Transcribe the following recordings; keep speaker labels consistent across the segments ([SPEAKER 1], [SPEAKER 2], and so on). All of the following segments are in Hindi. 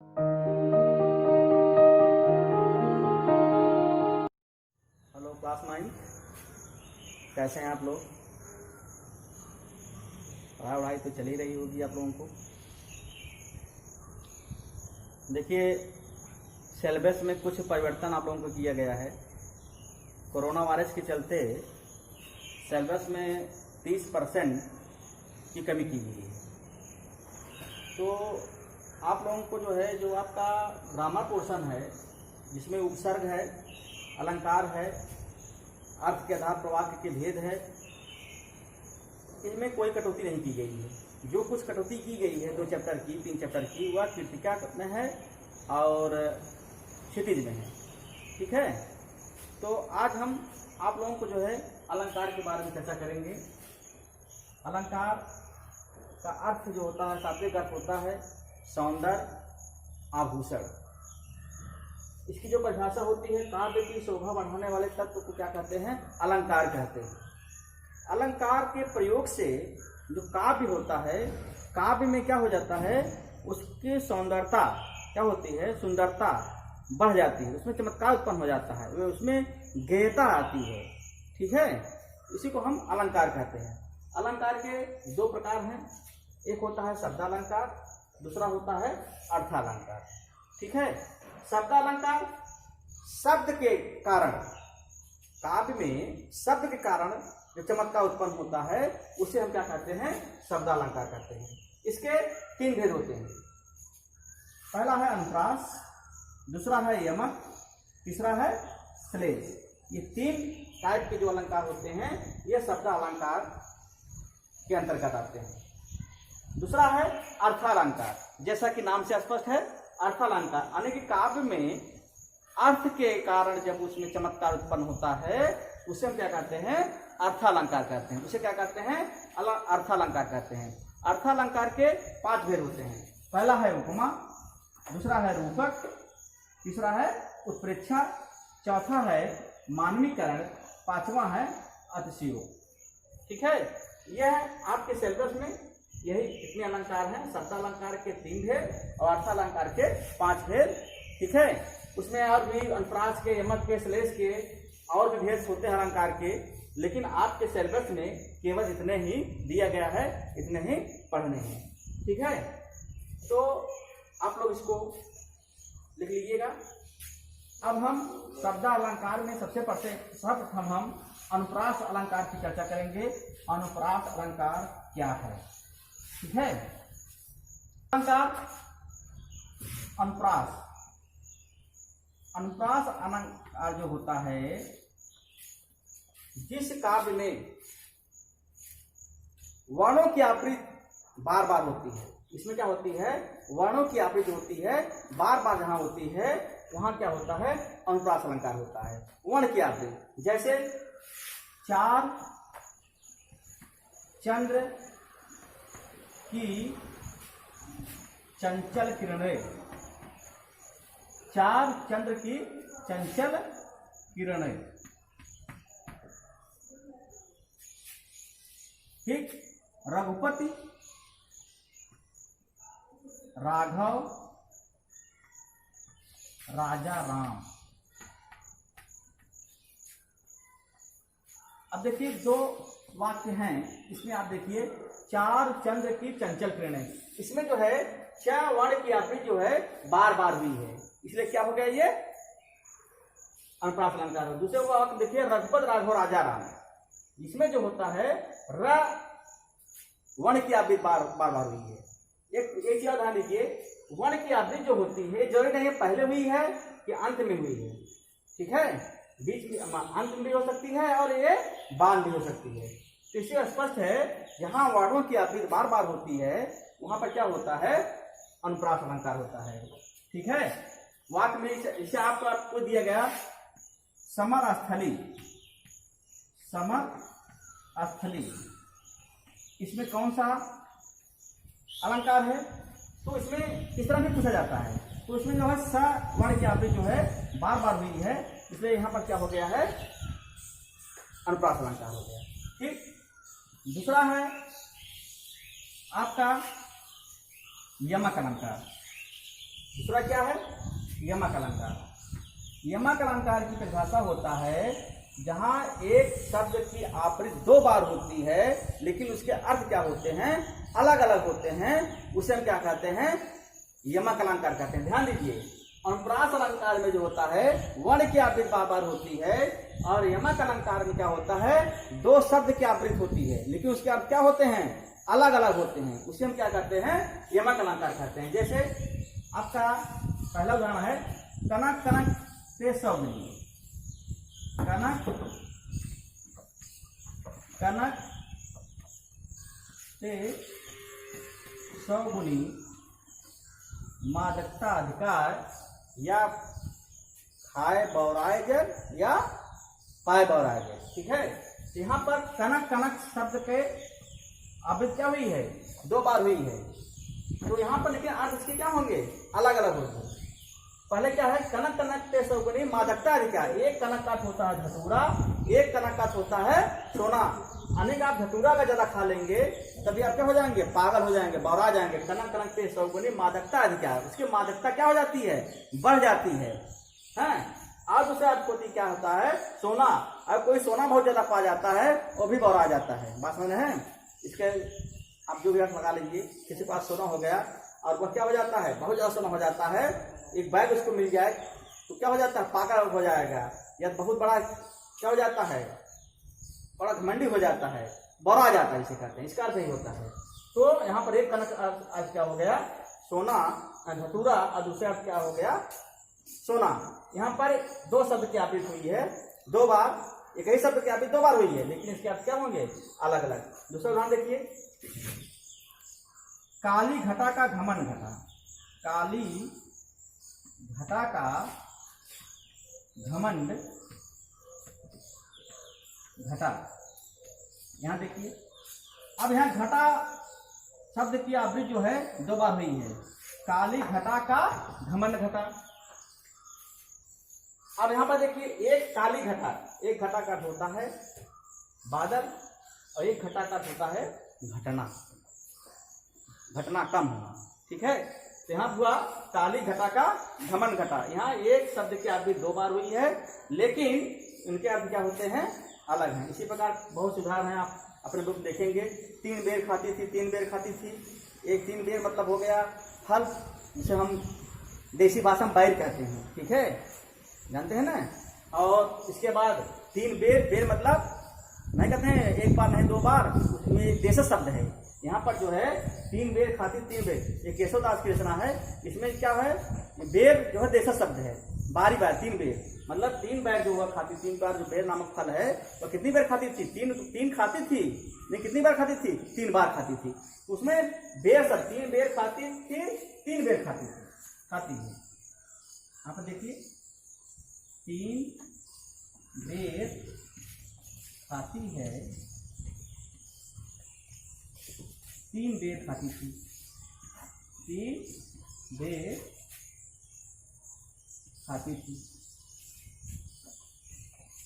[SPEAKER 1] हेलो क्लास 9, कैसे हैं आप लोग? पढ़ाई तो चल ही रही होगी आप लोगों को। देखिए, सिलेबस में कुछ परिवर्तन आप लोगों को किया गया है। कोरोना वायरस के चलते सिलेबस में 30% की कमी की गई है। तो आप लोगों को जो आपका ग्रामर पोर्शन है, जिसमें उपसर्ग है, अलंकार है, अर्थ के आधार पर वाक्य के भेद है, इनमें कोई कटौती नहीं की गई है। जो कुछ कटौती की गई है 2 चैप्टर की, 3 चैप्टर की, वह कृतिका में है और क्षितिज में है। ठीक है, तो आज हम आप लोगों को अलंकार के बारे में चर्चा करेंगे। अलंकार का अर्थ जो होता है, शाब्दिक अर्थ होता है सौंदर्य, आभूषण। इसकी जो परिभाषा होती है, काव्य की शोभा बढ़ाने वाले तत्व को क्या कहते हैं? अलंकार कहते हैं। अलंकार के प्रयोग से जो काव्य होता है, काव्य में क्या हो जाता है, उसकी सौंदर्यता क्या होती है, सुंदरता बढ़ जाती है, उसमें चमत्कार उत्पन्न हो जाता है, उसमें गेयता आती है। ठीक है, इसी को हम अलंकार कहते हैं। अलंकार के 2 प्रकार हैं, एक होता है शब्दालंकार, दूसरा होता है अर्थालंकार। ठीक है, शब्दालंकार शब्द के कारण, काव्य में शब्द के कारण जो चमत्कार उत्पन्न होता है, उसे हम क्या कहते हैं? शब्दालंकार कहते हैं। इसके 3 भेद होते हैं। पहला है अनुप्रास, दूसरा है यमक, तीसरा है श्लेष। ये 3 टाइप के जो अलंकार होते हैं, ये शब्दालंकार के अंतर्गत आते हैं। दूसरा है अर्थालंकार, जैसा कि नाम से स्पष्ट है, अर्थालंकार यानी कि काव्य में अर्थ के कारण जब उसमें चमत्कार उत्पन्न होता है, उसे हम क्या कहते हैं? अर्थालंकार कहते हैं। उसे क्या कहते हैं? अर्थालंकार कहते हैं। अर्थालंकार के 5 भेद होते हैं। पहला है उपमा, दूसरा है रूपक, तीसरा है उत्प्रेक्षा, चौथा है मानवीकरण, 5वां है अतिशयोक्ति। ठीक है, यह आपके सिलेबस में यही इतने अलंकार हैं। शब्दालंकार के 3 भेद और अर्थालंकार के 5 भेद। ठीक है, उसमें और भी अनुप्रास के, यमक के, श्लेष के और भी भेद होते हैं अलंकार के, लेकिन आपके सिलेबस में केवल इतने ही दिया गया है, इतने ही पढ़ने हैं। ठीक है, तो आप लोग इसको लिख लीजिएगा। अब हम शब्दालंकार में सर्वप्रथम हम अनुप्रास अलंकार की चर्चा करेंगे। अनुप्रास अलंकार क्या है? ठीक है, अलंकार अनुप्रास अलंकार जो होता है, जिस काव्य में वर्णों की आवृत्ति बार बार होती है, इसमें क्या होती है? वर्णों की आवृत्ति होती है, बार बार जहां होती है वहां क्या होता है? अनुप्रास अलंकार होता है। वर्ण की आवृत्ति, जैसे 4 चंद्र की चंचल किरणें, 4 चंद्र की चंचल किरणें। ठीक, रघुपति, राघव, राजा राम। अब देखिए 2 वाक्य हैं, इसमें आप देखिए 4 चंद्र की चंचल किरणें। इसमें जो है 4 वर्ण की आवृत्ति जो है बार बार हुई है, इसलिए क्या हो गया? ये अनुप्रास अलंकार है। दूसरे वाक्य देखिए रघुपत, राघव, राजा राम। इसमें जो होता है र वर्ण की आवृत्ति बार बार हुई है। एक चीज ध्यान दीजिए, वर्ण की आवृत्ति जो होती है जरूरी नहीं है पहले हुई है कि अंत में हुई है। ठीक है, बीच में अंत में भी हो सकती है और ये बाद में हो सकती है। तो इससे स्पष्ट है, जहां वर्णों की आवृत्ति बार बार होती है वहां पर क्या होता है? अनुप्रास अलंकार होता है। ठीक है, वाक्य में इसे आपको दिया गया समर स्थली, समर स्थली, इसमें कौन सा अलंकार है? तो इसमें इस तरह भी पूछा जाता है। तो इसमें जो है स वर्ण की आवृत्ति जो है बार बार हुई है, इसलिए यहाँ पर क्या हो गया है? अनुप्रास अलंकार हो गया। ठीक, दूसरा है आपका यमक अलंकार। दूसरा क्या है यमक अलंकार। यमक अलंकार की परिभाषा होता है जहां एक शब्द की आवृत्ति दो बार होती है लेकिन उसके अर्थ क्या होते हैं, अलग अलग होते हैं, उसे हम क्या कहते हैं, यमक अलंकार कहते हैं। ध्यान दीजिए, अनुप्रास अलंकार में जो होता है वर्ण की आवृत्ति बार बार होती है और यमक अलंकार में क्या होता है, दो शब्द की आवृत्ति होती है लेकिन उसके अर्थ क्या होते हैं, अलग अलग होते हैं, उसे हम क्या कहते हैं, यमक अलंकार कहते हैं। जैसे आपका पहला उदाहरण है कनक कनक से सौगुनी। कनक कनक से सौगुनी मादकता अधिकार या खाए बौराए जर या पाए बौराए जर। ठीक है, यहाँ पर कनक कनक शब्द के आवृत्ति क्या हुई है, दो बार हुई है, तो यहाँ पर लेकिन अर्थ इसके क्या होंगे, अलग अलग होंगे। पहले क्या है, कनक कनक ते सौगुनी मादकता अधिकार। एक कनक का होता है धतूरा, एक कनक का होता है सोना। अनेक आप धतूरा का ज्यादा खा लेंगे तभी आप क्या हो जाएंगे, पागल हो जाएंगे, बौरा जाएंगे। कनक कनक ते सौगुनी मादकता अधिकार, उसकी मादकता क्या हो जाती है, बढ़ जाती है। और दूसरा अर्थ होती क्या होता है, सोना। अब कोई सोना बहुत ज्यादा पा जाता है वो भी बौरा जाता है। बात समझ रहे हैं, इसके आप जो भी अर्थ लगा लीजिए। किसी के पास सोना हो गया और वह क्या हो जाता है, बहुत ज्यादा सोना हो जाता है, एक बैग उसको मिल जाए तो क्या हो जाता है, पागल हो जाएगा या बहुत बड़ा क्या हो जाता है, बड़ा घमंडी हो जाता है, बौरा जाता है, इसे कहते हैं। इसका अर्थ यही होता है। तो यहाँ पर एक कनक अर्थ क्या हो गया, सोना धतूरा, और दूसरा अर्थ क्या हो गया, सोना। यहाँ पर दो शब्द की आवृत्ति हुई है दो बार, एक ही शब्द की आवृत्ति दो बार हुई है लेकिन इसके अर्थ क्या होंगे, अलग अलग। दूसरा उदाहरण देखिए, काली घटा का घमंड घटा। काली घटा का घमंड घटा। यहां देखिए, अब यहां घटा शब्द की आवृत्ति जो है दो बार हुई है, काली घटा का घमंड घटा। अब यहां पर देखिए, एक काली घटा, एक घटा का होता है बादल और एक घटा का होता है घटना, घटना कम होना। ठीक है, तो यहाँ हुआ काली घटा का घमंड घटा। यहाँ एक शब्द की आवृत्ति दो बार हुई है लेकिन इनके अर्थ क्या होते हैं, अलग हैं। इसी प्रकार बहुत सुधार हैं, आप अपने बुक देखेंगे। 3 बेर खाती थी, 3 बेर खाती थी। एक 3 बेर मतलब हो गया फल, जिसे हम देसी भाषा में बैर कहते हैं। ठीक है, जानते हैं ना। और इसके बाद 3 बेर, बेर मतलब नहीं कहते हैं एक बार नहीं दो बार, उसमें देश शब्द है। यहाँ पर जो है 3 बेर खाती 3 बेर, ये केशवदास की रचना है। इसमें क्या है, बेर जो है देश शब्द है, बारी बार 3 बेर मतलब 3 बार जो हुआ खाती, 3 बार जो बेर नामक फल है वो कितनी बार खाती थी, 3 खाती थी, नहीं कितनी बार खाती थी, 3 बार खाती थी। उसमें बेर सब 3 बेर खाती थी, 3 बेर खाती थी, खाती है। यहाँ पर देखिए, 3 बेर खाती है, 3 बेर खाती थी, 3 बेर खाती थी।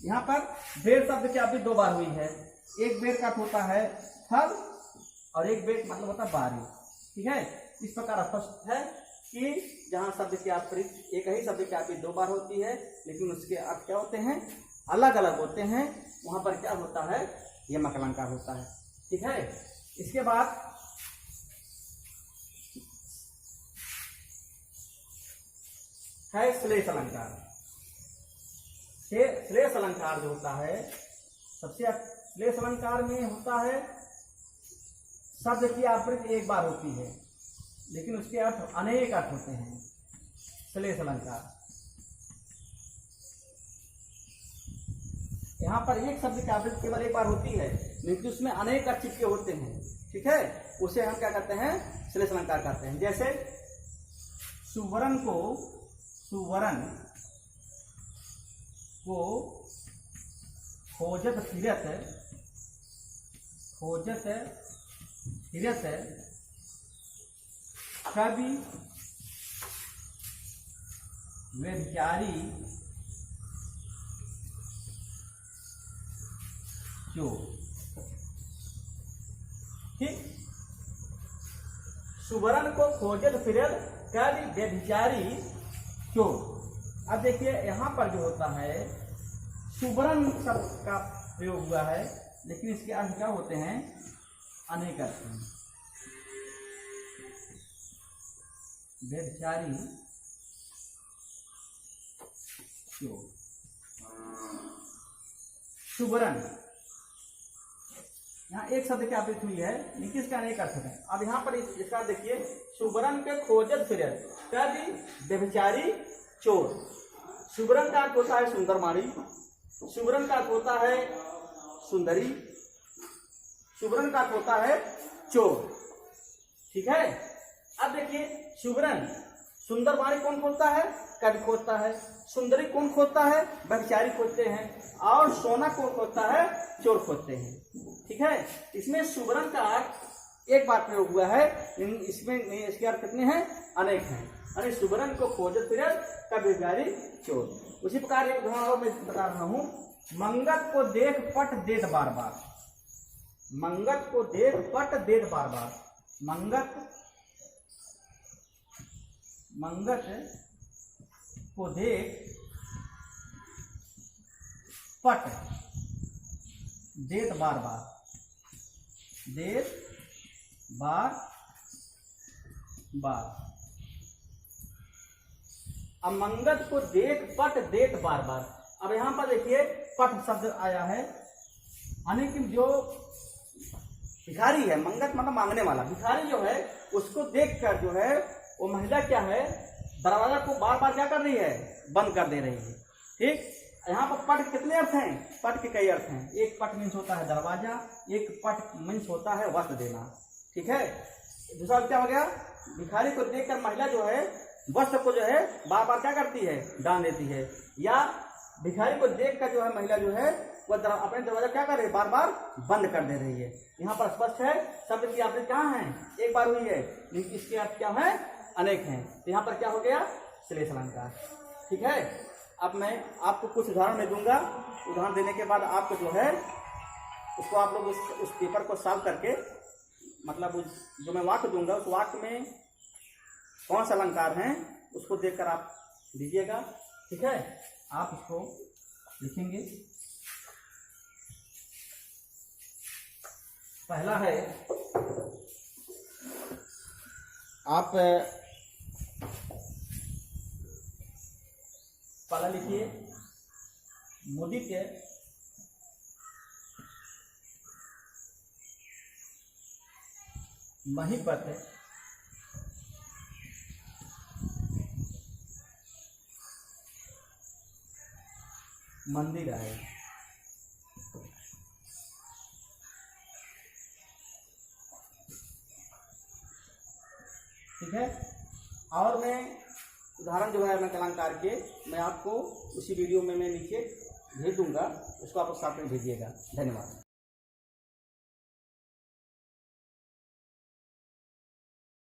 [SPEAKER 1] यहाँ पर बेर शब्द की आवृत्ति दो बार हुई है। एक बेर का होता है फल और एक बेर मतलब होता है बारी। ठीक है, इस प्रकार स्पष्ट है कि जहाँ शब्द की आवृत्ति, एक ही शब्द की आवृत्ति दो बार होती है लेकिन उसके अर्थ क्या होते हैं, अलग अलग होते हैं, वहां पर क्या होता है, यमक अलंकार होता है। ठीक है, इसके बाद है श्लेष अलंकार। श्लेष अलंकार जो होता है, सबसे श्लेष अलंकार में होता है शब्द की आवृत्ति एक बार होती है लेकिन उसके अर्थ अनेक अर्थ होते हैं। श्लेष अलंकार, यहाँ पर एक शब्द की आवृत्ति केवल एक बार होती है लेकिन उसमें अनेक अर्थ चिपके होते हैं। ठीक है, उसे हम क्या कहते हैं, श्लेष अलंकार कहते हैं। जैसे सुवर्ण को, सुवर्ण को खोजत फिरत, खोजत फिरत कवि व्यभिचारी चोर। ठीक, सुवर्ण को खोजत फिरत कवि व्यभिचारी चोर। अब देखिए यहाँ पर जो होता है सुबरन शब्द का प्रयोग हुआ है, लेकिन इसके अर्थ क्या होते हैं, अनेक अर्थ हैं। व्यभिचारी चोर, सुबरन, यहाँ एक शब्द की आवृत्ति हुई है लेकिन इसका अनेक अर्थ है। अब यहाँ पर इसका देखिए, सुबरन के खोजत फिरत कवि व्यभिचारी चोर। सुबरन का अर्थ होता है सुंदरमारी, सुबरन का अर्थ होता है सुंदरी, सुबरन का अर्थ होता है चोर। ठीक है। अब देखिए सुबरन, सुंदरमारी कौन खोजता है, कवि खोजता है। सुंदरी कौन खोजता है, व्यभिचारी खोजते हैं। और सोना कौन खोजता है, चोर खोजते हैं। ठीक है। इसमें सुबरन का अर्थ एक बार प्रयोग हुआ है, लेकिन इसमें इसके अर्थ कितने हैं, अनेक हैं। अरे सुबरन को खोजत फिरत कवि व्यभिचारी चोर। उसी प्रकार एक उदाहरण मैं बता रहा हूं, मंगत को देख पट देत बार बार। मंगत को देख पट देत बार बार। मंगत को देख पट देत बार बार। देत बार बार। अब मंगत को देख पट देत बार बार। अब यहां पर देखिए पट शब्द आया है, यानी कि जो भिखारी है, मंगत मतलब मांगने वाला, भिखारी जो है उसको देखकर जो है वो महिला क्या है, दरवाजा को बार बार क्या कर रही है, बंद कर दे रही है। ठीक। यहाँ पर पट कितने अर्थ हैं, पट के कई अर्थ हैं। एक पट मीन्स होता है दरवाजा, एक पट मीन्स होता है वस्त्र देना। ठीक है। दूसरा क्या हो गया, भिखारी को देखकर महिला जो है वस्त्र को जो है बार बार क्या करती है, दान देती है। या भिखारी को देखकर जो है महिला जो है वह अपने दरवाजा क्या कर रही है, बार बार बंद कर दे रही है। यहाँ पर स्पष्ट है शब्द की आवृत्ति कहाँ है, एक बार हुई है, लेकिन इसके अर्थ क्या है, अनेक हैं। तो यहाँ पर क्या हो गया, श्लेष अलंकार। ठीक है। अब मैं आपको कुछ उदाहरण में दूंगा, उदाहरण देने के बाद आपको जो है उसको आप लोग उस पेपर को सॉल्व करके, मतलब जो मैं वाक्य दूंगा उस वाक्य में कौन सा अलंकार हैं उसको देखकर आप दीजिएगा। ठीक है। आप उसको लिखेंगे। पहला है, आप पहला लिखिए, मुदित महीपत मंदिर आए। ठीक है। और मैं उदाहरण जो है मैं अलंकार के मैं आपको उसी वीडियो में मैं नीचे भेज दूंगा, उसको आप साथ में भेजिएगा। धन्यवाद।